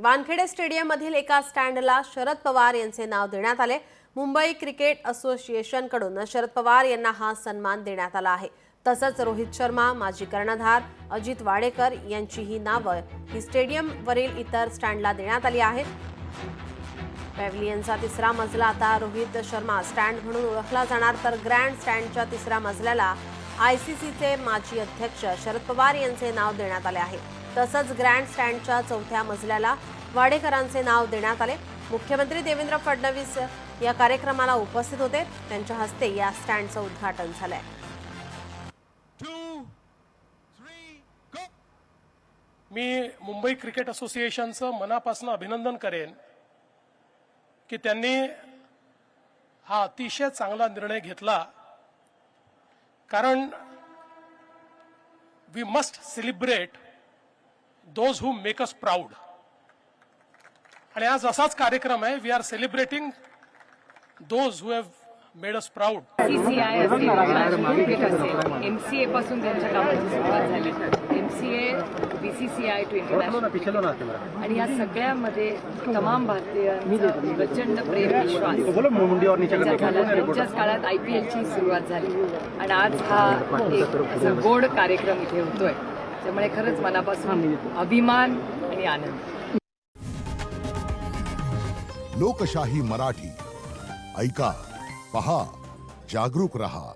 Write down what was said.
वानखेडे स्टेडियममधील एका स्टँडला शरद पवार यांचे नाव देण्यात आले। मुंबई क्रिकेट असोसिएशनकडून शरद पवार यांना हा सन्मान देण्यात आला आहे। तसंच रोहित शर्मा, माजी कर्णधार अजित वाडेकर यांचीही नावं ही स्टेडियमवरील इतर स्टँडला देण्यात आली आहेत। पॅव्हिलियनचा तिसरा मजला आता रोहित शर्मा स्टँड म्हणून ओळखला जाणार, तर ग्रँड स्टँडच्या तिसऱ्या मजल्याला आयसीसीचे माजी अध्यक्ष शरद पवार यांचे नाव देण्यात आले आहे। तसंच ग्रँड स्टँडच्या चौथ्या मजल्याला वाडेकरांचे नाव देण्यात आले। मुख्यमंत्री देवेंद्र फडणवीस या कार्यक्रमाला उपस्थित होते। त्यांच्या हस्ते या स्टँडचं उद्घाटन झालंय। मी मुंबई क्रिकेट असोसिएशनचं मनापासून अभिनंदन करेन की त्यांनी हा अतिशय चांगला निर्णय घेतला, कारण we must celebrate those who make us proud. आणि आज असाच कार्यक्रम आहे, we are celebrating those who have made us proud. CCI असेल, क्रिकेट असेल, MCA पासून त्यांच्या कामाची सुरुवात झाली, MCA, BCCI to इंटरनॅशनल, आणि या सगळ्यामध्ये तमाम भारतीयांचा प्रचंड प्रेम विश्वास त्यांच्याच काळात IPL ची सुरुवात झाली आणि आज हा एक गोड कार्यक्रम इथे होतोय, त्यामुळे खरंच मनापासून अभिमान आणि आनंद। लोकशाही मराठी ऐका, पहा, जागरूक रहा।